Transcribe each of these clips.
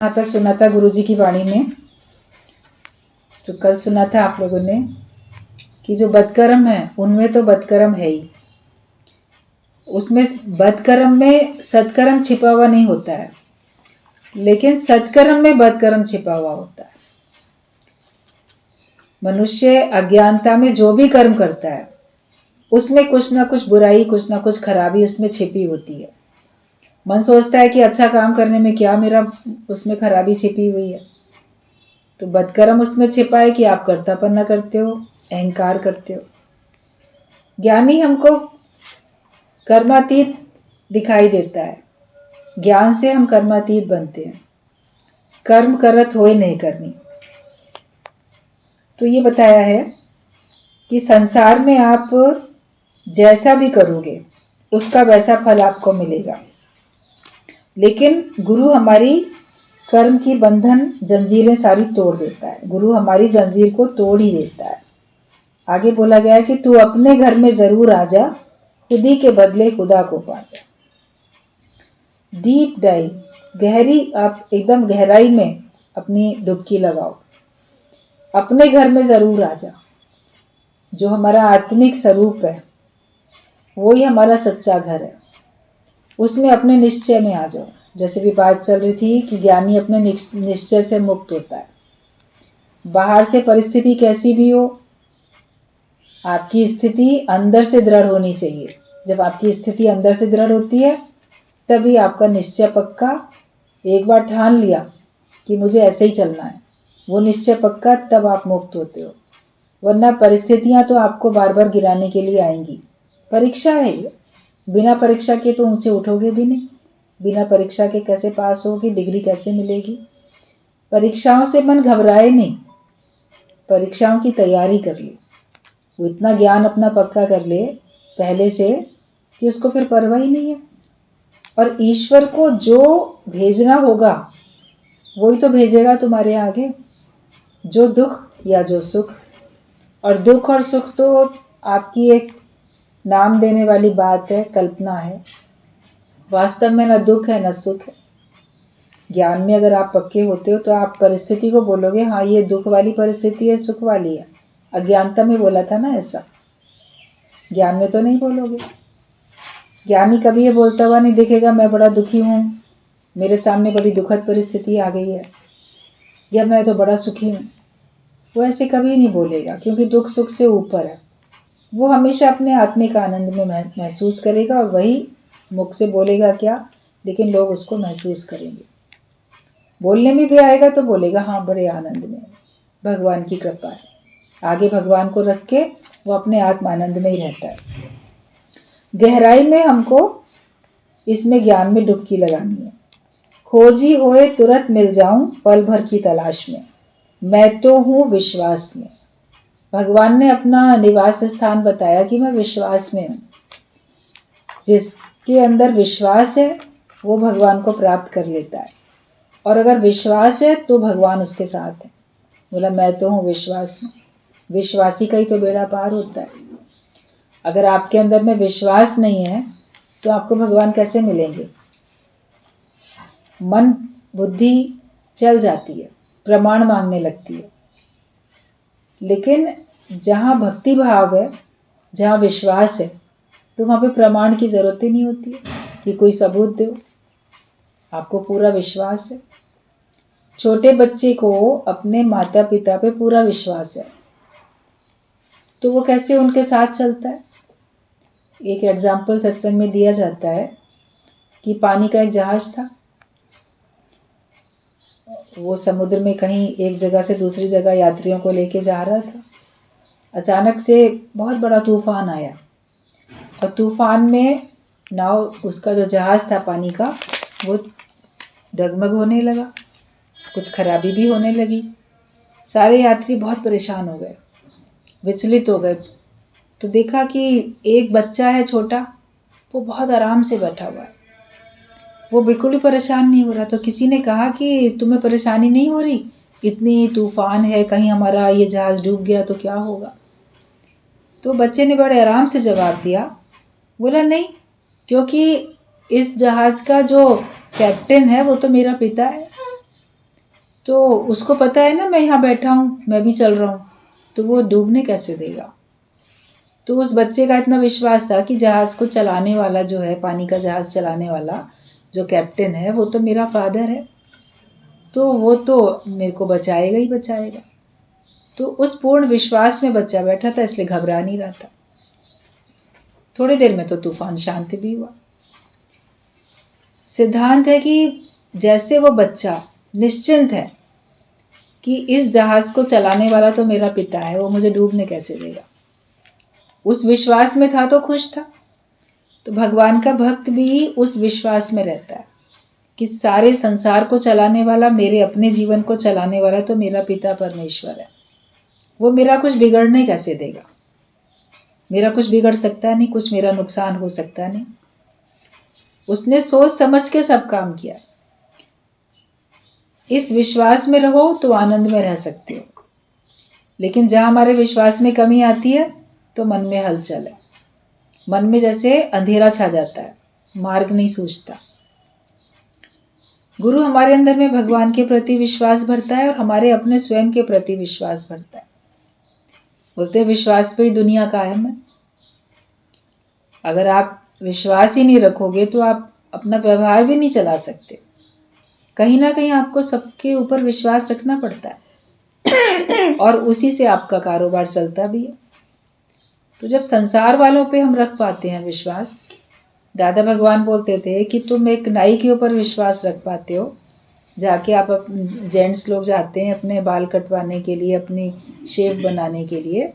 यहाँ तक सुना था गुरु जी की वाणी में, तो कल सुना था आप लोगों ने कि जो बदकर्म है उनमें तो बदकर्म है ही, उसमें बदकर्म में सत्कर्म छिपा हुआ नहीं होता है, लेकिन सत्कर्म में बदकर्म छिपा हुआ होता है। मनुष्य अज्ञानता में जो भी कर्म करता है उसमें कुछ ना कुछ बुराई, कुछ ना कुछ खराबी उसमें छिपी होती है। मन सोचता है कि अच्छा काम करने में क्या मेरा उसमें खराबी छिपी हुई है, तो बदकर्म उसमें छिपा है कि आप कर्तापन न करते हो, अहंकार करते हो। ज्ञानी हमको कर्मातीत दिखाई देता है, ज्ञान से हम कर्मातीत बनते हैं, कर्म करत होए नहीं करनी। तो ये बताया है कि संसार में आप जैसा भी करोगे उसका वैसा फल आपको मिलेगा, लेकिन गुरु हमारी कर्म की बंधन जंजीरें सारी तोड़ देता है। गुरु हमारी जंजीर को तोड़ ही देता है। आगे बोला गया है कि तू अपने घर में जरूर आ जा, खुदी के बदले खुदा को पा जा। डीप डाइव, गहरी, आप एकदम गहराई में अपनी डुबकी लगाओ, अपने घर में जरूर आ जा। जो हमारा आत्मिक स्वरूप है वही हमारा सच्चा घर है, उसमें अपने निश्चय में आ जाओ। जैसे भी बात चल रही थी कि ज्ञानी अपने निश्चय से मुक्त होता है। बाहर से परिस्थिति कैसी भी हो, आपकी स्थिति अंदर से दृढ़ होनी चाहिए। जब आपकी स्थिति अंदर से दृढ़ होती है तभी आपका निश्चय पक्का। एक बार ठान लिया कि मुझे ऐसे ही चलना है, वो निश्चय पक्का, तब आप मुक्त होते हो। वरना परिस्थितियां तो आपको बार बार गिराने के लिए आएंगी। परीक्षा है ये, बिना परीक्षा के तो ऊंचे उठोगे भी नहीं। बिना परीक्षा के कैसे पास होगी, डिग्री कैसे मिलेगी। परीक्षाओं से मन घबराए नहीं, परीक्षाओं की तैयारी कर ले। वो इतना ज्ञान अपना पक्का कर ले पहले से कि उसको फिर परवाह ही नहीं है। और ईश्वर को जो भेजना होगा वही तो भेजेगा तुम्हारे आगे, जो दुख या जो सुख। और दुख और सुख तो आपकी एक नाम देने वाली बात है, कल्पना है। वास्तव में न दुख है न सुख है। ज्ञान में अगर आप पक्के होते हो तो आप परिस्थिति को बोलोगे हाँ ये दुख वाली परिस्थिति है, सुख वाली है। अज्ञानता में बोला था ना ऐसा, ज्ञान में तो नहीं बोलोगे। ज्ञानी कभी ये बोलता हुआ नहीं दिखेगा मैं बड़ा दुखी हूँ, मेरे सामने बड़ी दुखद परिस्थिति आ गई है, या मैं तो बड़ा सुखी हूँ। वो ऐसे कभी नहीं बोलेगा, क्योंकि दुख सुख से ऊपर है। वो हमेशा अपने आत्मिक आनंद में महसूस करेगा, और वही मुख से बोलेगा क्या, लेकिन लोग उसको महसूस करेंगे। बोलने में भी आएगा तो बोलेगा हाँ बड़े आनंद में, भगवान की कृपा है। आगे भगवान को रख के वो अपने आत्म आनंद में ही रहता है। गहराई में हमको इसमें ज्ञान में डुबकी लगानी है। खोजी होए तुरंत मिल जाऊं पल भर की तलाश में, मैं तो हूं विश्वास में। भगवान ने अपना निवास स्थान बताया कि मैं विश्वास में हूं। जिसके अंदर विश्वास है वो भगवान को प्राप्त कर लेता है, और अगर विश्वास है तो भगवान उसके साथ है। बोला मैं तो हूं विश्वास में। विश्वासी का ही तो बेड़ा पार होता है। अगर आपके अंदर में विश्वास नहीं है तो आपको भगवान कैसे मिलेंगे। मन बुद्धि चल जाती है, प्रमाण मांगने लगती है। लेकिन जहां भक्ति भाव है, जहां विश्वास है, तो वहां पे प्रमाण की जरूरत ही नहीं होती है कि कोई सबूत दो। आपको पूरा विश्वास है। छोटे बच्चे को अपने माता पिता पे पूरा विश्वास है, तो वो कैसे उनके साथ चलता है। एक एग्जाम्पल सत्संग में दिया जाता है कि पानी का एक जहाज था। वो समुद्र में कहीं एक जगह से दूसरी जगह यात्रियों को लेके जा रहा था। अचानक से बहुत बड़ा तूफान आया, और तूफान में नाव, उसका जो जहाज था पानी का, वो डगमग होने लगा, कुछ खराबी भी होने लगी। सारे यात्री बहुत परेशान हो गए, विचलित हो गए। तो देखा कि एक बच्चा है छोटा, वो बहुत आराम से बैठा हुआ है, वो बिल्कुल भी परेशान नहीं हो रहा। तो किसी ने कहा कि तुम्हें परेशानी नहीं हो रही, इतनी तूफान है, कहीं हमारा ये जहाज डूब गया तो क्या होगा। तो बच्चे ने बड़े आराम से जवाब दिया, बोला नहीं, क्योंकि इस जहाज का जो कैप्टन है वो तो मेरा पिता है, तो उसको पता है ना मैं यहाँ बैठा हूँ, मैं भी चल रहा हूँ, तो वो डूबने कैसे देगा। तो उस बच्चे का इतना विश्वास था कि जहाज को चलाने वाला जो है, पानी का जहाज चलाने वाला जो कैप्टन है, वो तो मेरा फादर है, तो वो तो मेरे को बचाएगा ही बचाएगा। तो उस पूर्ण विश्वास में बच्चा बैठा था, इसलिए घबरा नहीं रहा था। थोड़ी देर में तो तूफान शांत भी हुआ। सिद्धांत है कि जैसे वो बच्चा निश्चिंत है कि इस जहाज को चलाने वाला तो मेरा पिता है, वो मुझे डूबने कैसे देगा, उस विश्वास में था तो खुश था। तो भगवान का भक्त भी उस विश्वास में रहता है कि सारे संसार को चलाने वाला, मेरे अपने जीवन को चलाने वाला तो मेरा पिता परमेश्वर है, वो मेरा कुछ बिगड़ने कैसे देगा। मेरा कुछ बिगड़ सकता नहीं, कुछ मेरा नुकसान हो सकता नहीं। उसने सोच समझ के सब काम किया। इस विश्वास में रहो तो आनंद में रह सकते हो, लेकिन जहां हमारे विश्वास में कमी आती है तो मन में हलचल है, मन में जैसे अंधेरा छा जाता है, मार्ग नहीं सूझता। गुरु हमारे अंदर में भगवान के प्रति विश्वास भरता है और हमारे अपने स्वयं के प्रति विश्वास भरता है। बोलते हैं विश्वास पे ही दुनिया कायम है। अगर आप विश्वास ही नहीं रखोगे तो आप अपना व्यवहार भी नहीं चला सकते। कहीं ना कहीं आपको सबके ऊपर विश्वास रखना पड़ता है और उसी से आपका कारोबार चलता भी है। तो जब संसार वालों पे हम रख पाते हैं विश्वास, दादा भगवान बोलते थे कि तुम एक नाई के ऊपर विश्वास रख पाते हो, जाके आप जेंट्स लोग जाते हैं अपने बाल कटवाने के लिए, अपनी शेव बनाने के लिए,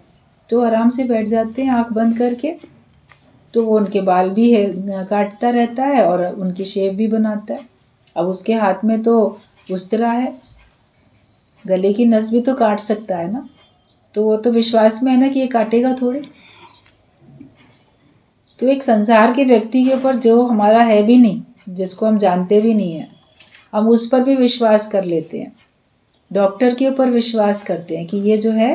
तो आराम से बैठ जाते हैं आंख बंद करके, तो वो उनके बाल भी काटता रहता है और उनकी शेव भी बनाता है। अब उसके हाथ में तो उस्तरा है, गले की नस भी तो काट सकता है ना, तो वो तो विश्वास में है ना कि ये काटेगा थोड़ी। तो एक संसार के व्यक्ति के ऊपर जो हमारा है भी नहीं, जिसको हम जानते भी नहीं है, हम उस पर भी विश्वास कर लेते हैं। डॉक्टर के ऊपर विश्वास करते हैं कि ये जो है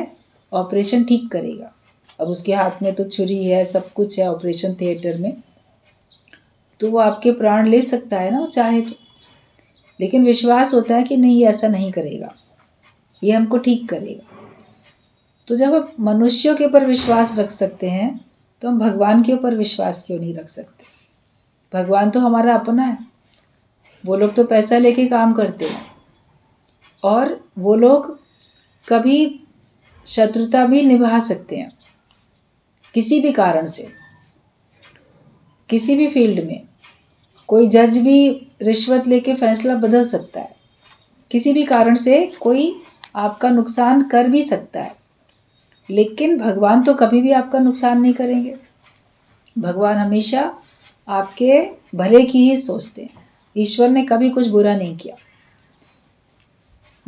ऑपरेशन ठीक करेगा। अब उसके हाथ में तो छुरी है, सब कुछ है ऑपरेशन थिएटर में, तो वो आपके प्राण ले सकता है ना वो चाहे तो, लेकिन विश्वास होता है कि नहीं ये ऐसा नहीं करेगा, ये हमको ठीक करेगा। तो जब आप मनुष्यों के ऊपर विश्वास रख सकते हैं तो हम भगवान के ऊपर विश्वास क्यों नहीं रख सकते। भगवान तो हमारा अपना है। वो लोग तो पैसा लेके काम करते हैं और वो लोग कभी शत्रुता भी निभा सकते हैं किसी भी कारण से, किसी भी फील्ड में। कोई जज भी रिश्वत लेके फैसला बदल सकता है, किसी भी कारण से कोई आपका नुकसान कर भी सकता है, लेकिन भगवान तो कभी भी आपका नुकसान नहीं करेंगे। भगवान हमेशा आपके भले की ही सोचते हैं। ईश्वर ने कभी कुछ बुरा नहीं किया,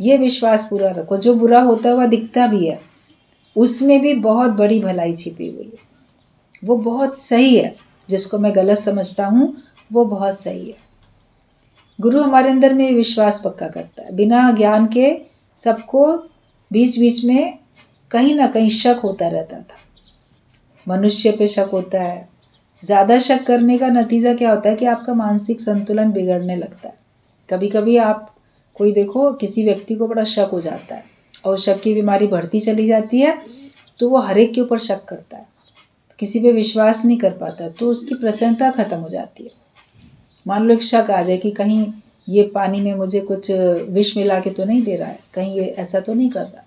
ये विश्वास पूरा रखो। जो बुरा होता हुआ दिखता भी है उसमें भी बहुत बड़ी भलाई छिपी हुई है, वो बहुत सही है। जिसको मैं गलत समझता हूँ वो बहुत सही है। गुरु हमारे अंदर में विश्वास पक्का करता है। बिना ज्ञान के सबको बीच बीच में कहीं ना कहीं शक होता रहता था। मनुष्य पे शक होता है। ज़्यादा शक करने का नतीजा क्या होता है कि आपका मानसिक संतुलन बिगड़ने लगता है। कभी कभी आप कोई देखो, किसी व्यक्ति को बड़ा शक हो जाता है और शक की बीमारी बढ़ती चली जाती है, तो वो हर एक के ऊपर शक करता है, किसी पे विश्वास नहीं कर पाता, तो उसकी प्रसन्नता खत्म हो जाती है। मान लो एक शक आ जाए कि कहीं ये पानी में मुझे कुछ विष मिला के तो नहीं दे रहा है, कहीं ये ऐसा तो नहीं कर रहा,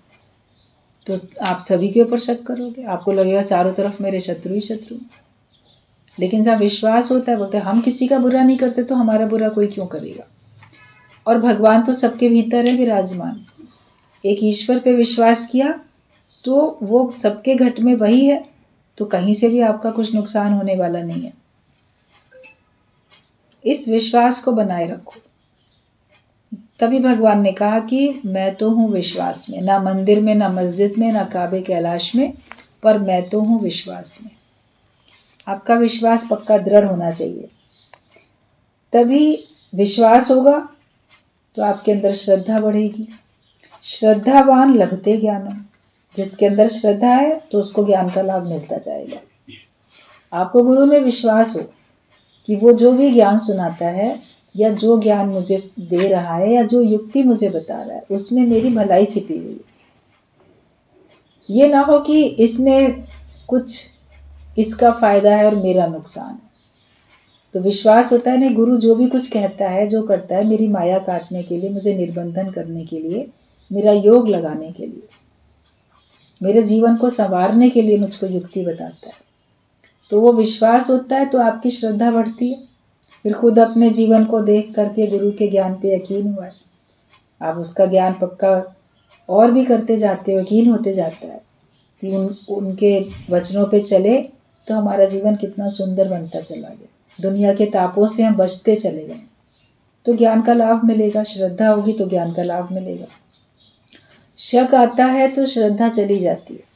तो आप सभी के ऊपर शक करोगे। आपको लगेगा चारों तरफ मेरे शत्रु ही शत्रु। लेकिन जहाँ विश्वास होता है, बोलते हैं हम किसी का बुरा नहीं करते तो हमारा बुरा कोई क्यों करेगा। और भगवान तो सबके भीतर है विराजमान। एक ईश्वर पे विश्वास किया तो वो सबके घट में वही है, तो कहीं से भी आपका कुछ नुकसान होने वाला नहीं है। इस विश्वास को बनाए रखो। तभी भगवान ने कहा कि मैं तो हूँ विश्वास में, ना मंदिर में, ना मस्जिद में, ना काबे कैलाश में, पर मैं तो हूँ विश्वास में। आपका विश्वास पक्का दृढ़ होना चाहिए। तभी विश्वास होगा तो आपके अंदर श्रद्धा बढ़ेगी। श्रद्धावान लभते ज्ञानम। जिसके अंदर श्रद्धा है तो उसको ज्ञान का लाभ मिलता जाएगा। आपको गुरु में विश्वास हो कि वो जो भी ज्ञान सुनाता है या जो ज्ञान मुझे दे रहा है या जो युक्ति मुझे बता रहा है उसमें मेरी भलाई छिपी हुई है। ये ना हो कि इसमें कुछ इसका फायदा है और मेरा नुकसान है। तो विश्वास होता है नहीं, गुरु जो भी कुछ कहता है, जो करता है, मेरी माया काटने के लिए, मुझे निर्बंधन करने के लिए, मेरा योग लगाने के लिए, मेरे जीवन को संवारने के लिए मुझको युक्ति बताता है। तो वो विश्वास होता है तो आपकी श्रद्धा बढ़ती है। फिर खुद अपने जीवन को देख करके गुरु के ज्ञान पे यकीन हुआ है, आप उसका ज्ञान पक्का और भी करते जाते हो, यकीन होते जाता है कि उनके वचनों पे चले तो हमारा जीवन कितना सुंदर बनता चला गया, दुनिया के तापों से हम बचते चले गए। तो ज्ञान का लाभ मिलेगा, श्रद्धा होगी तो ज्ञान का लाभ मिलेगा। शक आता है तो श्रद्धा चली जाती है।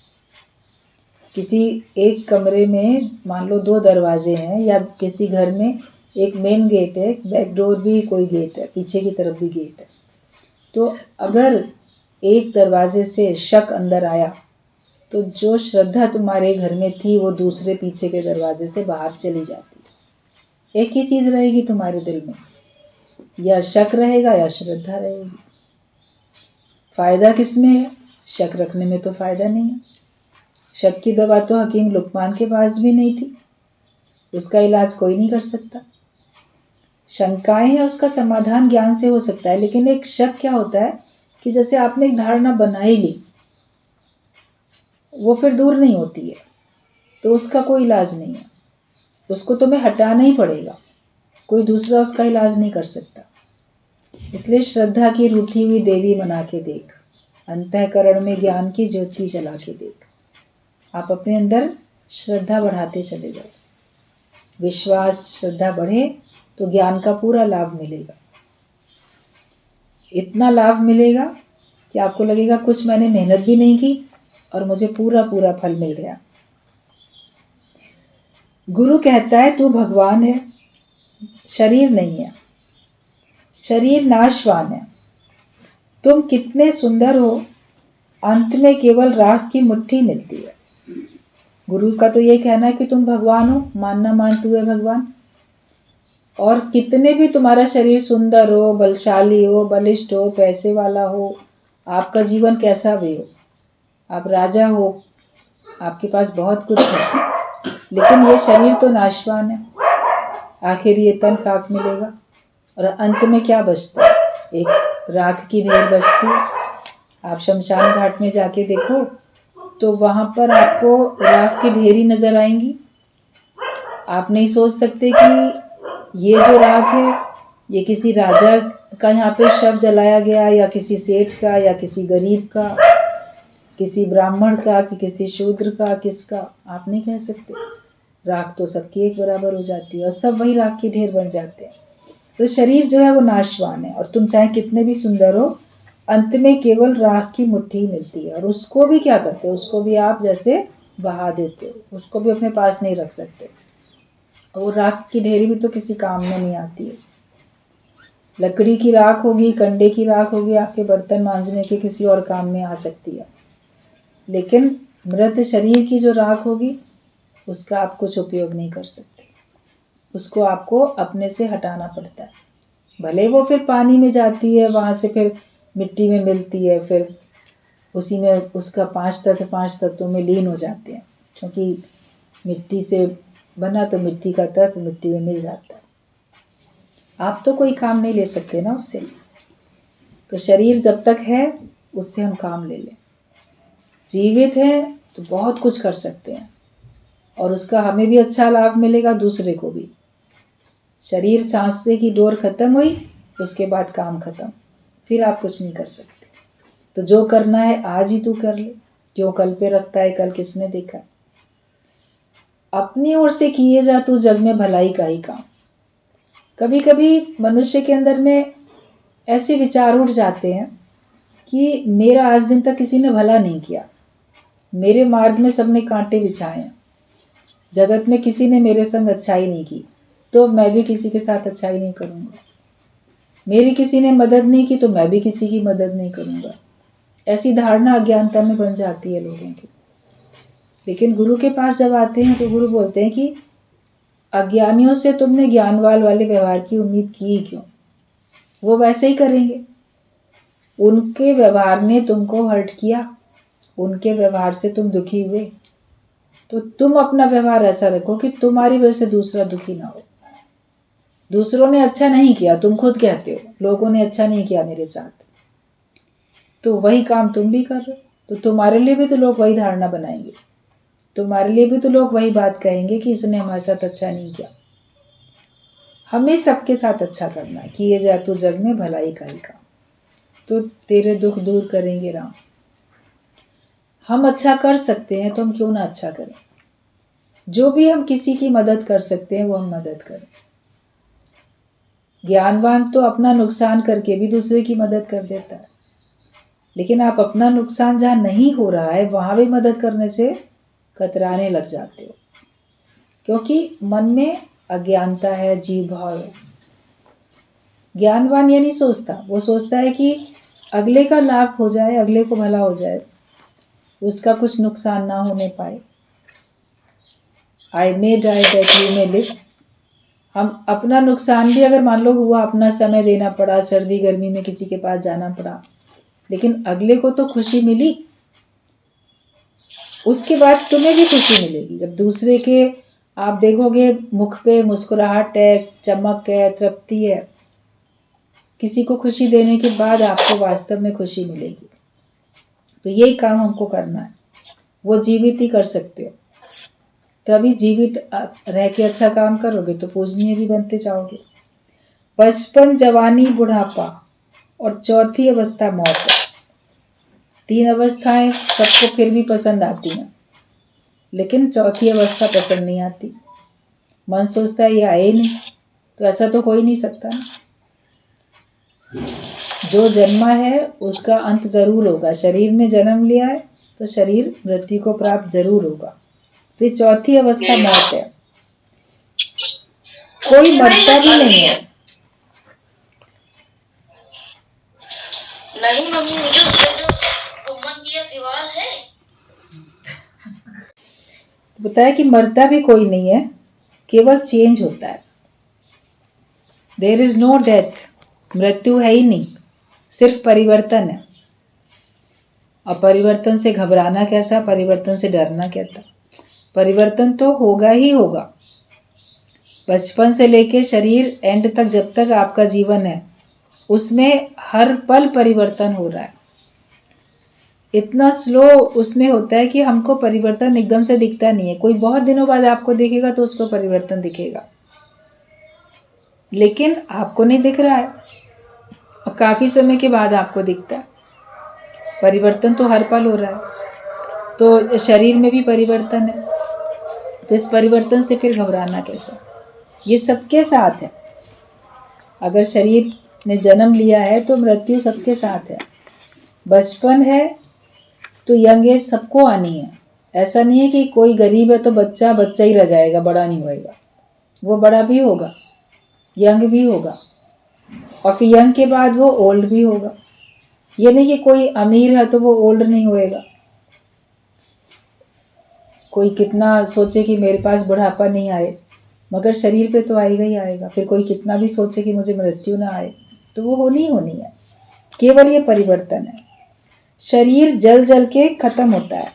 किसी एक कमरे में मान लो 2 दरवाजे हैं, या किसी घर में एक मेन गेट है, बैक डोर भी कोई गेट है, पीछे की तरफ भी गेट है। तो अगर एक दरवाजे से शक अंदर आया तो जो श्रद्धा तुम्हारे घर में थी वो दूसरे पीछे के दरवाजे से बाहर चली जाती है। एक ही चीज रहेगी तुम्हारे दिल में, या शक रहेगा या श्रद्धा रहेगी। फायदा किसमें है? शक रखने में तो फायदा नहीं है। शक की दवा तो हकीम लुकमान के पास भी नहीं थी, उसका इलाज कोई नहीं कर सकता। शंकाएं हैं, उसका समाधान ज्ञान से हो सकता है, लेकिन एक शक क्या होता है कि जैसे आपने एक धारणा बना ही ली, वो फिर दूर नहीं होती है, तो उसका कोई इलाज नहीं है, उसको तुम्हें हटाना ही पड़ेगा, कोई दूसरा उसका इलाज नहीं कर सकता। इसलिए श्रद्धा की रूठी हुई देवी बना के देख, अंतःकरण में ज्ञान की ज्योति जला के देख। आप अपने अंदर श्रद्धा बढ़ाते चले जाओ। विश्वास, श्रद्धा बढ़े तो ज्ञान का पूरा लाभ मिलेगा। इतना लाभ मिलेगा कि आपको लगेगा कुछ मैंने मेहनत भी नहीं की और मुझे पूरा पूरा फल मिल गया। गुरु कहता है तू भगवान है, शरीर नहीं है, शरीर नाशवान है। तुम कितने सुंदर हो, अंत में केवल राख की मुट्ठी मिलती है। गुरु का तो ये कहना है कि तुम भगवान हो, मानना मान तू है भगवान। और कितने भी तुम्हारा शरीर सुंदर हो, बलशाली हो, बलिष्ठ हो, पैसे वाला हो, आपका जीवन कैसा भी हो, आप राजा हो, आपके पास बहुत कुछ है, लेकिन ये शरीर तो नाशवान है। आखिर ये तन खाक मिलेगा और अंत में क्या बचता है? एक राख की ढेर बचती है। आप शमशान घाट में जाके देखो तो वहां पर आपको राख की ढेर ही नजर आएंगी। आप नहीं सोच सकते कि ये जो राख है ये किसी राजा का यहाँ पे शव जलाया गया, या किसी सेठ का, या किसी गरीब का, किसी ब्राह्मण का, कि किसी शूद्र का, किसका आप नहीं कह सकते। राख तो सबकी एक बराबर हो जाती है और सब वही राख की ढेर बन जाते हैं। तो शरीर जो है वो नाशवान है, और तुम चाहे कितने भी सुंदर हो, अंत में केवल राख की मुट्ठी मिलती है। और उसको भी क्या करते हो? उसको भी आप जैसे बहा देते हो, उसको भी अपने पास नहीं रख सकते। और राख की ढेरी भी तो किसी काम में नहीं आती है। लकड़ी की राख होगी, कंडे की राख होगी, आपके बर्तन मांजने के किसी और काम में आ सकती है, लेकिन मृत शरीर की जो राख होगी उसका आप कुछ उपयोग नहीं कर सकते। उसको आपको अपने से हटाना पड़ता है। भले वो फिर पानी में जाती है, वहां से फिर मिट्टी में मिलती है, फिर उसी में उसका 5 तत्वों में लीन हो जाते हैं, क्योंकि मिट्टी से बना तो मिट्टी का तत्व मिट्टी में मिल जाता है। आप तो कोई काम नहीं ले सकते ना उससे। तो शरीर जब तक है उससे हम काम ले लें। जीवित है तो बहुत कुछ कर सकते हैं और उसका हमें भी अच्छा लाभ मिलेगा, दूसरे को भी। शरीर सांसे की डोर खत्म हुई, उसके बाद काम खत्म, फिर आप कुछ नहीं कर सकते। तो जो करना है आज ही तू कर ले, क्यों कल पे रखता है? कल किसने देखा? अपनी ओर से किए जा तू जग में भलाई का ही काम। कभी कभी मनुष्य के अंदर में ऐसे विचार उठ जाते हैं कि मेरा आज दिन तक किसी ने भला नहीं किया, मेरे मार्ग में सबने कांटे बिछाए हैं, जगत में किसी ने मेरे संग अच्छाई नहीं की, तो मैं भी किसी के साथ अच्छाई नहीं करूंगा। मेरी किसी ने मदद नहीं की तो मैं भी किसी की मदद नहीं करूंगा। ऐसी धारणा अज्ञानता में बन जाती है लोगों की। लेकिन गुरु के पास जब आते हैं तो गुरु बोलते हैं कि अज्ञानियों से तुमने ज्ञानवान वाले व्यवहार की उम्मीद की क्यों? वो वैसे ही करेंगे। उनके व्यवहार ने तुमको हर्ट किया, उनके व्यवहार से तुम दुखी हुए, तो तुम अपना व्यवहार ऐसा रखो कि तुम्हारी वजह से दूसरा दुखी ना हो। दूसरों ने अच्छा नहीं किया, तुम खुद कहते हो लोगों ने अच्छा नहीं किया मेरे साथ, तो वही काम तुम भी कर रहे हो, तो तुम्हारे लिए भी तो लोग वही धारणा बनाएंगे, तुम्हारे लिए भी तो लोग वही बात कहेंगे कि इसने हमारे साथ अच्छा नहीं किया। हमें सबके साथ अच्छा करना है, किए जाए तो जग में भलाई का ही काम, तो तेरे दुख दूर करेंगे राम। हम अच्छा कर सकते हैं तो हम क्यों ना अच्छा करें। जो भी हम किसी की मदद कर सकते हैं वो हम मदद करें। ज्ञानवान तो अपना नुकसान करके भी दूसरे की मदद कर देता है, लेकिन आप अपना नुकसान जहां नहीं हो रहा है वहां भी मदद करने से कतराने लग जाते हो, क्योंकि मन में अज्ञानता है, जीव भाव है। ज्ञानवान ये नहीं सोचता, वो सोचता है कि अगले का लाभ हो जाए, अगले को भला हो जाए, उसका कुछ नुकसान ना होने पाए। I may die that you may live. हम अपना नुकसान भी अगर मान लो हुआ, अपना समय देना पड़ा, सर्दी गर्मी में किसी के पास जाना पड़ा, लेकिन अगले को तो खुशी मिली, उसके बाद तुम्हें भी खुशी मिलेगी। जब दूसरे के आप देखोगे मुख पे मुस्कुराहट है, चमक है, तृप्ति है, किसी को खुशी देने के बाद आपको वास्तव में खुशी मिलेगी। तो यही काम हमको करना है। वो जीवित ही कर सकते हो, तभी जीवित रह के अच्छा काम करोगे तो पूजनीय भी बनते जाओगे। बचपन, जवानी, बुढ़ापा और चौथी अवस्था मौत है। 3 अवस्थाएं सबको फिर भी पसंद आती हैं, लेकिन चौथी अवस्था पसंद नहीं आती। मन सोचता है ये आए नहीं, तो ऐसा तो हो ही नहीं सकता ना। जो जन्मा है उसका अंत जरूर होगा। शरीर ने जन्म लिया है तो शरीर मृत्यु को प्राप्त जरूर होगा। तो ये चौथी अवस्था मौत है। कोई मरता भी नहीं है। नहीं मम्मी, मुझे उसका जो मन की दीवार है, तो बताया कि मरता भी कोई नहीं है, केवल चेंज होता है। देयर इज नो डेथ, मृत्यु है ही नहीं, सिर्फ परिवर्तन है। और परिवर्तन से घबराना कैसा, परिवर्तन से डरना कैसा? परिवर्तन तो होगा ही होगा। बचपन से लेके शरीर एंड तक, जब तक आपका जीवन है, उसमें हर पल परिवर्तन हो रहा है। इतना स्लो उसमें होता है कि हमको परिवर्तन एकदम से दिखता नहीं है। कोई बहुत दिनों बाद आपको देखेगा तो उसको परिवर्तन दिखेगा, लेकिन आपको नहीं दिख रहा है, और काफी समय के बाद आपको दिखता है। परिवर्तन तो हर पल हो रहा है। तो शरीर में भी परिवर्तन है, तो इस परिवर्तन से फिर घबराना कैसा? ये सबके साथ है। अगर शरीर ने जन्म लिया है तो मृत्यु सबके साथ है। बचपन है तो यंग एज सबको आनी है। ऐसा नहीं है कि कोई गरीब है तो बच्चा बच्चा ही रह जाएगा, बड़ा नहीं होएगा। वो बड़ा भी होगा, यंग भी होगा, और फिर यंग के बाद वो ओल्ड भी होगा। ये नहीं कि कोई अमीर है तो वो ओल्ड नहीं होएगा। कोई कितना सोचे कि मेरे पास बुढ़ापा नहीं आए, मगर शरीर पे तो आएगा ही आएगा। फिर कोई कितना भी सोचे कि मुझे मृत्यु ना आए, तो वो होनी ही होनी है। केवल ये परिवर्तन है। शरीर जल जल के खत्म होता है,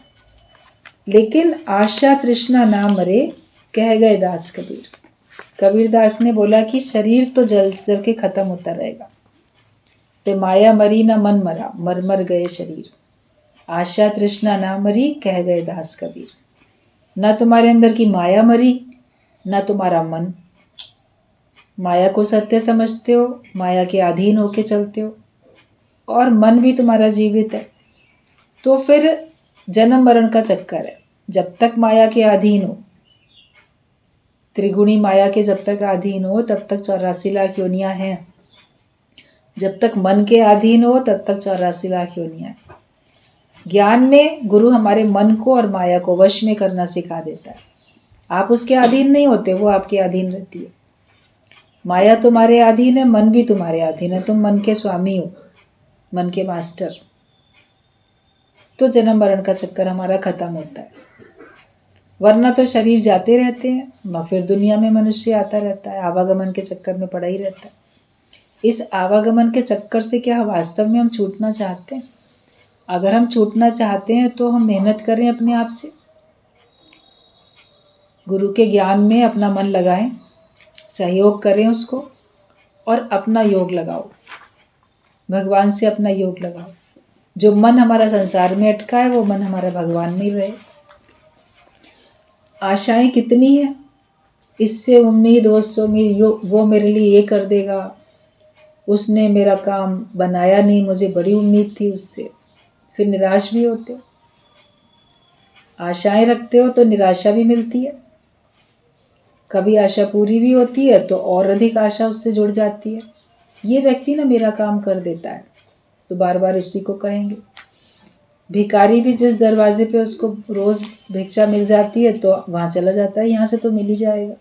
लेकिन आशा तृष्णा ना मरे, कह गए दास कबीर। कबीर दास ने बोला कि शरीर तो जल जल के खत्म होता रहेगा, ते माया मरी ना मन मरा, मर मर गए शरीर। आशा तृष्णा ना मरी, कह गए दास कबीर। ना तुम्हारे अंदर की माया मरी, ना तुम्हारा मन। माया को सत्य समझते हो, माया के अधीन होके चलते हो, और मन भी तुम्हारा जीवित है। तो फिर जन्म मरण का चक्कर है। जब तक माया के अधीन हो, त्रिगुणी माया के जब तक अधीन हो, तब तक 84 लाख योनियां हैं। जब तक मन के अधीन हो, तब तक 84 लाख योनियां। ज्ञान में गुरु हमारे मन को और माया को वश में करना सिखा देता है। आप उसके अधीन नहीं होते, वो आपके अधीन रहती है। माया तुम्हारे अधीन है, मन भी तुम्हारे अधीन है, तुम मन के स्वामी हो, मन के मास्टर। तो जन्म मरण का चक्कर हमारा खत्म होता है। वरना तो शरीर जाते रहते हैं, न फिर दुनिया में मनुष्य आता रहता है, आवागमन के चक्कर में पड़ा ही रहता है। इस आवागमन के चक्कर से क्या वास्तव में हम छूटना चाहते हैं? अगर हम छूटना चाहते हैं तो हम मेहनत करें अपने आप से, गुरु के ज्ञान में अपना मन लगाएं, सहयोग करें उसको और अपना योग लगाओ, भगवान से अपना योग लगाओ। जो मन हमारा संसार में अटका है वो मन हमारा भगवान में ही रहे। आशाएं कितनी है, इससे उम्मीद, उससे उम्मीद, वो मेरे लिए ये कर देगा, उसने मेरा काम बनाया नहीं, मुझे बड़ी उम्मीद थी उससे। फिर निराश भी होते हो। आशाएं रखते हो तो निराशा भी मिलती है। कभी आशा पूरी भी होती है तो और अधिक आशा उससे जुड़ जाती है। ये व्यक्ति ना मेरा काम कर देता है, तो बार बार उसी को कहेंगे। भिखारी भी जिस दरवाजे पे उसको रोज भिक्षा मिल जाती है तो वहां चला जाता है, यहाँ से तो मिल ही जाएगा।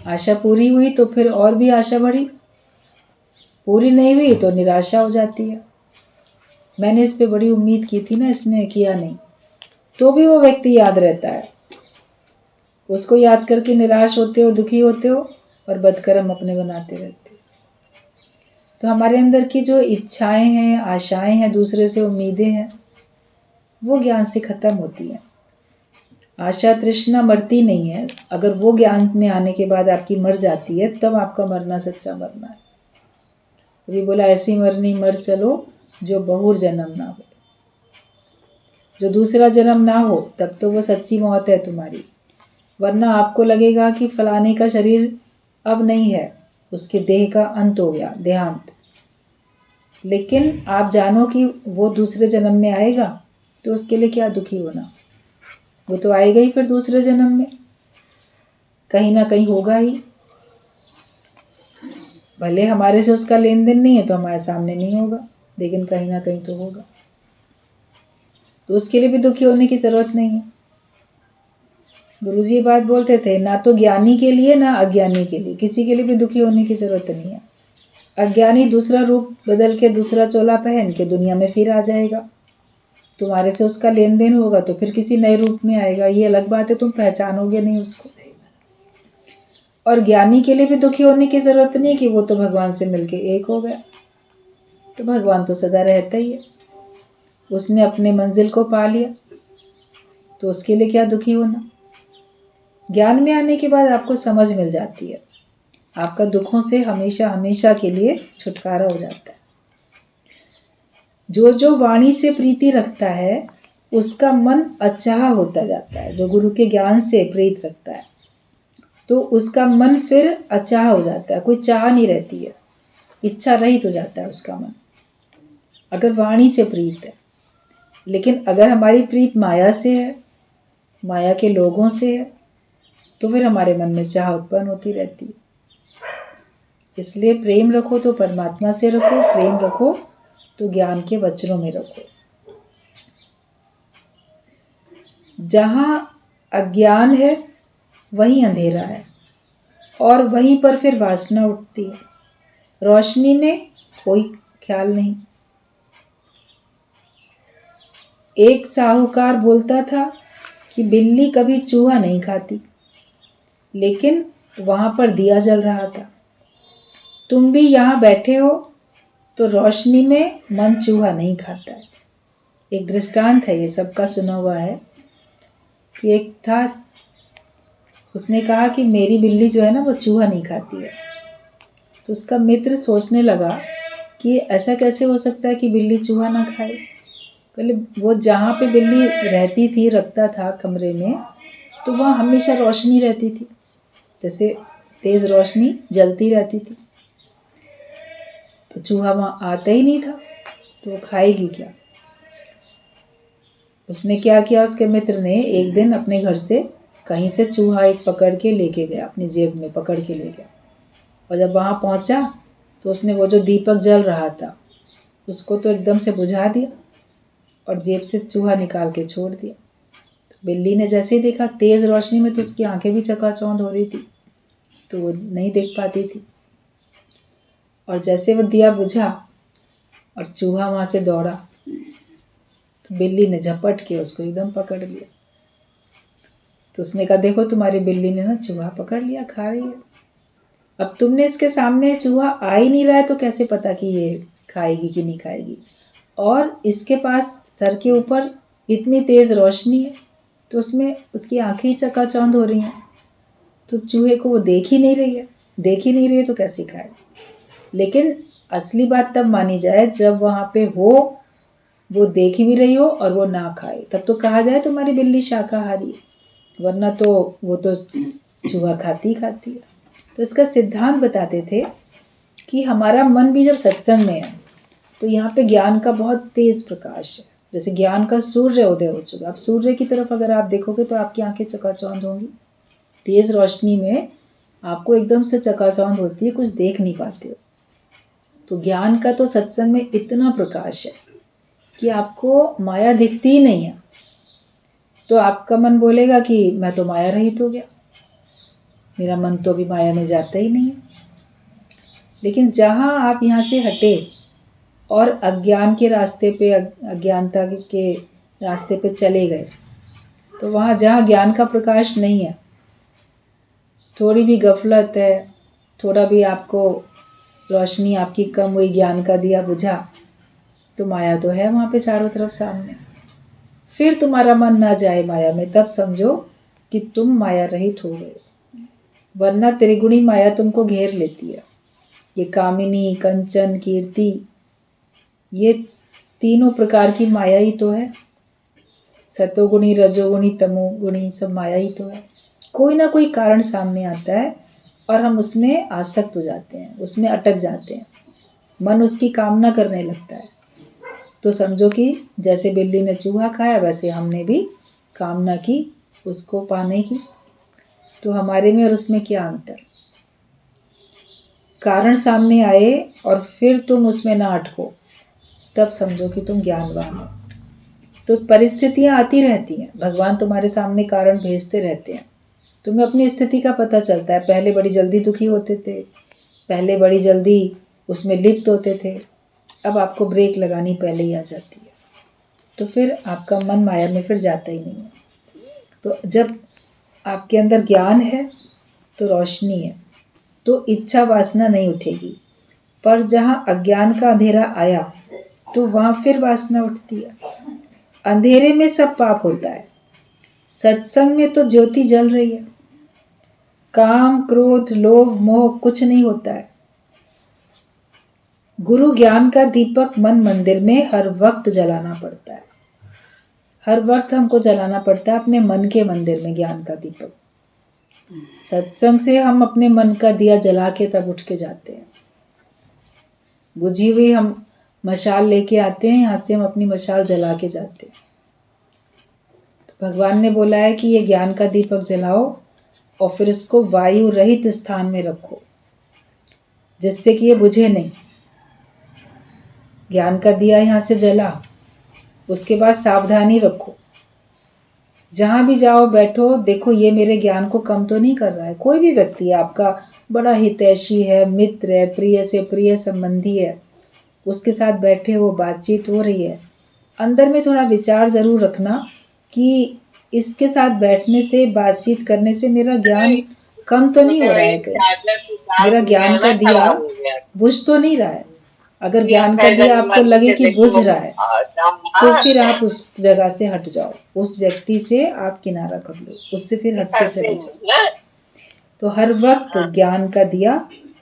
आशा पूरी हुई तो फिर और भी आशा बढ़ी, पूरी नहीं हुई तो निराशा हो जाती है। मैंने इस पे बड़ी उम्मीद की थी ना, इसने किया नहीं, तो भी वो व्यक्ति याद रहता है। उसको याद करके निराश होते हो, दुखी होते हो और बदकर्म अपने बनाते रहते हो। तो हमारे अंदर की जो इच्छाएं हैं, आशाएं हैं, दूसरे से उम्मीदें हैं, वो ज्ञान से खत्म होती हैं। आशा तृष्णा मरती नहीं है। अगर वो ज्ञान में आने के बाद आपकी मर जाती है, तब आपका मरना सच्चा मरना है। अभी बोला ऐसी मरनी मर चलो जो बहुर जन्म ना हो, जो दूसरा जन्म ना हो, तब तो वो सच्ची मौत है तुम्हारी। वरना आपको लगेगा कि फलाने का शरीर अब नहीं है, उसके देह का अंत हो गया, देहांत। लेकिन आप जानो कि वो दूसरे जन्म में आएगा, तो उसके लिए क्या दुखी होना, वो तो आएगा ही फिर दूसरे जन्म में, कहीं ना कहीं होगा ही। भले हमारे से उसका लेन देन नहीं है तो हमारे सामने नहीं होगा, लेकिन कहीं ना कहीं तो होगा। तो उसके लिए भी दुखी होने की जरूरत नहीं है। गुरुजी ये बात बोलते थे, ना तो ज्ञानी के लिए ना अज्ञानी के लिए, किसी के लिए भी दुखी होने की जरूरत नहीं है। अज्ञानी दूसरा रूप बदल के, दूसरा चोला पहन के दुनिया में फिर आ जाएगा। तुम्हारे से उसका लेन देन होगा तो फिर किसी नए रूप में आएगा, ये अलग बात है, तुम पहचानोगे नहीं उसको। और ज्ञानी के लिए भी दुखी होने की जरूरत नहीं कि वो तो भगवान से मिलके एक हो गया। तो भगवान तो सदा रहता ही है, उसने अपने मंजिल को पा लिया, तो उसके लिए क्या दुखी होना। ज्ञान में आने के बाद आपको समझ मिल जाती है, आपका दुखों से हमेशा हमेशा के लिए छुटकारा हो जाता है। जो जो वाणी से प्रीति रखता है उसका मन अचाह होता जाता है। जो गुरु के ज्ञान से प्रीत रखता है तो उसका मन फिर अचाह हो जाता है, कोई चाह नहीं रहती है, इच्छा रहित हो जाता है उसका मन, अगर वाणी से प्रीत है। लेकिन अगर हमारी प्रीत माया से है, माया के लोगों से है, तो फिर हमारे मन में चाह उत्पन्न होती रहती है। इसलिए प्रेम रखो तो परमात्मा से रखो, प्रेम रखो तो ज्ञान के वचनों में रखो। जहां अज्ञान है वहीं अंधेरा है, और वहीं पर फिर वासना उठती है। रोशनी में कोई ख्याल नहीं। एक साहूकार बोलता था कि बिल्ली कभी चूहा नहीं खाती, लेकिन वहां पर दिया जल रहा था। तुम भी यहाँ बैठे हो तो रोशनी में मन चूहा नहीं खाता है। एक दृष्टांत है, ये सबका सुना हुआ है कि एक था, उसने कहा कि मेरी बिल्ली जो है ना वो चूहा नहीं खाती है। तो उसका मित्र सोचने लगा कि ऐसा कैसे हो सकता है कि बिल्ली चूहा ना खाए। पहले वो जहाँ पे बिल्ली रहती थी, रखता था कमरे में, तो वहाँ हमेशा रोशनी रहती थी, जैसे तेज रोशनी जलती रहती थी, तो चूहा वहाँ आता ही नहीं था, तो वो खाएगी क्या। उसने क्या किया, उसके मित्र ने एक दिन अपने घर से कहीं से चूहा एक पकड़ के लेके गया, अपनी जेब में पकड़ के ले गया। और जब वहां पहुंचा तो उसने वो जो दीपक जल रहा था उसको तो एकदम से बुझा दिया और जेब से चूहा निकाल के छोड़ दिया। तो बिल्ली ने जैसे ही देखा, तेज रोशनी में तो उसकी आंखें भी चकाचौंध हो रही थी, तो वो नहीं देख पाती थी। और जैसे वो दिया बुझा और चूहा वहां से दौड़ा, तो बिल्ली ने झपट के उसको एकदम पकड़ लिया। तो उसने कहा देखो तुम्हारी बिल्ली ने ना चूहा पकड़ लिया, खा रही है। अब तुमने इसके सामने चूहा आ ही नहीं रहा है तो कैसे पता कि ये खाएगी कि नहीं खाएगी। और इसके पास सर के ऊपर इतनी तेज रोशनी है तो उसमें उसकी आंखें ही चकाचौंध हो रही हैं, तो चूहे को वो देख ही नहीं रही है तो कैसे खाए। लेकिन असली बात तब मानी जाए जब वहां पे हो, वो देख भी रही हो और वो ना खाए, तब तो कहा जाए तुम्हारी बिल्ली शाकाहारी है, वरना तो वो तो चूहा खाती है। तो इसका सिद्धांत बताते थे कि हमारा मन भी जब सत्संग में है तो यहाँ पे ज्ञान का बहुत तेज प्रकाश है, जैसे ज्ञान का सूर्य उदय हो चुका। अब सूर्य की तरफ अगर आप देखोगे तो आपकी आंखें चकाचौंध होंगी, तेज रोशनी में आपको एकदम से चकाचौंध होती है, कुछ देख नहीं पाते हो। तो ज्ञान का तो सत्संग में इतना प्रकाश है कि आपको माया दिखती ही नहीं है। तो आपका मन बोलेगा कि मैं तो माया रहित हो गया, मेरा मन तो अभी माया में जाता ही नहीं है। लेकिन जहां आप यहाँ से हटे और अज्ञान के रास्ते पे, अज्ञानता के रास्ते पे चले गए, तो वहां जहां ज्ञान का प्रकाश नहीं है, थोड़ी भी गफलत है, थोड़ा भी आपको रोशनी आपकी कम हुई, ज्ञान का दिया बुझा, तो माया तो है वहां पे चारों तरफ सामने। फिर तुम्हारा मन ना जाए माया में, तब समझो कि तुम माया रहित हो गए, वरना त्रिगुणी माया तुमको घेर लेती है। ये कामिनी, कंचन, कीर्ति, ये तीनों प्रकार की माया ही तो है। सतोगुणी, रजोगुणी, तमोगुणी सब माया ही तो है। कोई ना कोई कारण सामने आता है और हम उसमें आसक्त हो जाते हैं, उसमें अटक जाते हैं, मन उसकी कामना करने लगता है। तो समझो कि जैसे बिल्ली ने चूहा खाया, वैसे हमने भी कामना की उसको पाने की। तो हमारे में और उसमें क्या अंतर? कारण सामने आए और फिर तुम उसमें ना अटको, तब समझो कि तुम ज्ञानवान हो। तो परिस्थितियां आती रहती हैं, भगवान तुम्हारे सामने कारण भेजते रहते हैं, तुम्हें अपनी स्थिति का पता चलता है। पहले बड़ी जल्दी दुखी होते थे, पहले बड़ी जल्दी उसमें लिप्त होते थे, अब आपको ब्रेक लगानी पहले ही आ जाती है, तो फिर आपका मन माया में फिर जाता ही नहीं है। तो जब आपके अंदर ज्ञान है तो रोशनी है, तो इच्छा वासना नहीं उठेगी। पर जहां अज्ञान का अंधेरा आया तो वहां फिर वासना उठती है। अंधेरे में सब पाप होता है, सत्संग में तो ज्योति जल रही है, काम, क्रोध, लोभ, मोह कुछ नहीं होता है। गुरु ज्ञान का दीपक मन मंदिर में हर वक्त जलाना पड़ता है, हर वक्त हमको जलाना पड़ता है अपने मन के मंदिर में ज्ञान का दीपक। सत्संग से हम अपने मन का दिया जला के तब उठ के जाते हैं, बुझी हुई हम मशाल लेके आते हैं, यहाँ से हम अपनी मशाल जला के जाते हैं। तो भगवान ने बोला है कि ये ज्ञान का दीपक जलाओ और फिर इसको वायु रहित स्थान में रखो, जिससे कि ये बुझे नहीं। ज्ञान का दिया यहाँ से जला, उसके बाद सावधानी रखो, जहां भी जाओ बैठो, देखो ये मेरे ज्ञान को कम तो नहीं कर रहा है। कोई भी व्यक्ति है आपका बड़ा हितैषी है, मित्र है, प्रिय से प्रिय संबंधी है, उसके साथ बैठे हो, बातचीत हो रही है, अंदर में थोड़ा विचार जरूर रखना कि इसके साथ बैठने से, बातचीत करने से मेरा ज्ञान कम तो नहीं हो रहा है, कहीं मेरा ज्ञान का दिया बुझ तो नहीं रहा है। अगर ज्ञान का दिया आपको लगे कि बुझ रहा है, तो फिर आप उस जगह से हट जाओ, उस व्यक्ति से आप किनारा कर लो, उससे फिर हटते चले जाओ। तो हर वक्त ज्ञान का दिया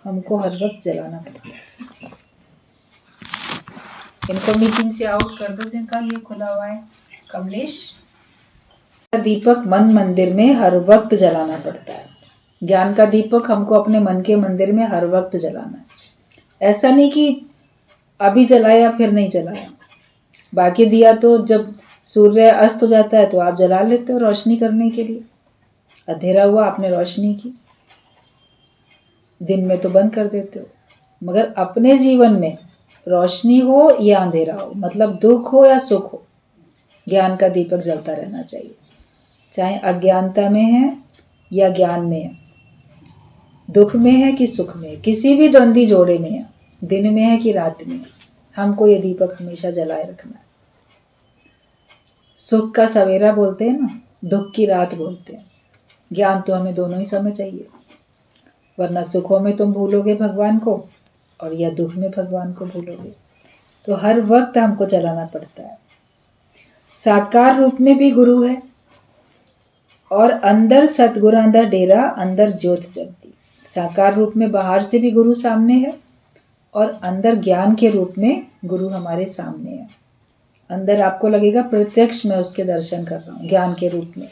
हमको हर वक्त जलाना पड़ता है। इनको मीटिंग से आउट कर दो जिनका ये खुला हुआ है। कमलेश, दीपक मन मंदिर में हर वक्त जलाना पड़ता है। ज्ञान का दीपक हमको अपने मन के मंदिर में हर वक्त जलाना है। ऐसा नहीं कि अभी जलाया फिर नहीं जलाया। बाकी दिया तो जब सूर्य अस्त हो जाता है तो आप जला लेते हो रोशनी करने के लिए, अंधेरा हुआ आपने रोशनी की, दिन में तो बंद कर देते हो। मगर अपने जीवन में रोशनी हो या अंधेरा हो, मतलब दुख हो या सुख हो, ज्ञान का दीपक जलता रहना चाहिए, चाहे अज्ञानता में है या ज्ञान में है, दुख में है कि सुख में है, किसी भी द्वंद्वी जोड़े में है, दिन में है कि रात में, हमको ये दीपक हमेशा जलाए रखना है। सुख का सवेरा बोलते हैं ना, दुख की रात बोलते हैं। ज्ञान तो हमें दोनों ही समय चाहिए, वरना सुखों में तुम भूलोगे भगवान को और या दुख में भगवान को भूलोगे। तो हर वक्त हमको चलाना पड़ता है। साकार रूप में भी गुरु है और अंदर सतगुरां दा डेरा, अंदर ज्योत जगती। साकार रूप में बाहर से भी गुरु सामने है और अंदर ज्ञान के रूप में गुरु हमारे सामने है। अंदर आपको लगेगा प्रत्यक्ष मैं उसके दर्शन कर रहा हूँ ज्ञान के रूप में।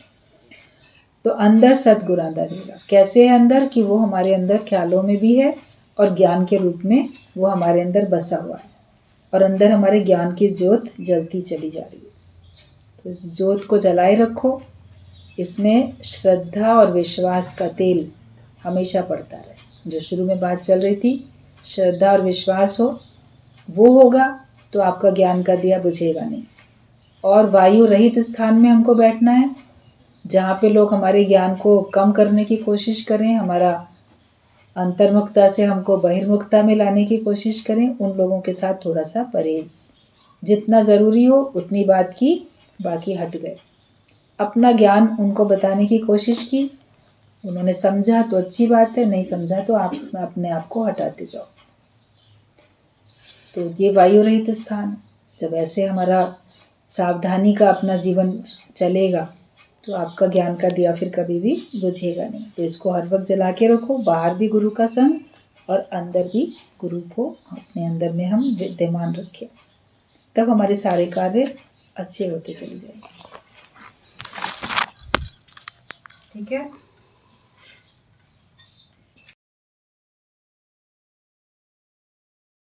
तो अंदर सतगुरां दा डेरा कैसे है अंदर, कि वो हमारे अंदर ख्यालों में भी है और ज्ञान के रूप में वो हमारे अंदर बसा हुआ है और अंदर हमारे ज्ञान की ज्योत जलती चली जा रही है। तो इस ज्योत को जलाए रखो, इसमें श्रद्धा और विश्वास का तेल हमेशा पड़ता रहे। जो शुरू में बात चल रही थी, श्रद्धा और विश्वास हो, वो होगा तो आपका ज्ञान का दिया बुझेगा नहीं। और वायु रहित स्थान में हमको बैठना है, जहाँ पे लोग हमारे ज्ञान को कम करने की कोशिश करें, हमारा अंतर्मुखता से हमको बहिर्मुखता में लाने की कोशिश करें, उन लोगों के साथ थोड़ा सा परहेज। जितना ज़रूरी हो उतनी बात की, बाकी हट गए। अपना ज्ञान उनको बताने की कोशिश की, उन्होंने समझा तो अच्छी बात है, नहीं समझा तो आप अपने आप को हटाते जाओ। तो ये वायु रहित स्थान, जब ऐसे हमारा सावधानी का अपना जीवन चलेगा तो आपका ज्ञान का दिया फिर कभी भी बुझेगा नहीं। तो इसको हर वक्त जला के रखो, बाहर भी गुरु का संग और अंदर भी गुरु को अपने अंदर में हम विद्यमान रखें, तब हमारे सारे कार्य अच्छे होते चले जाएंगे। ठीक है।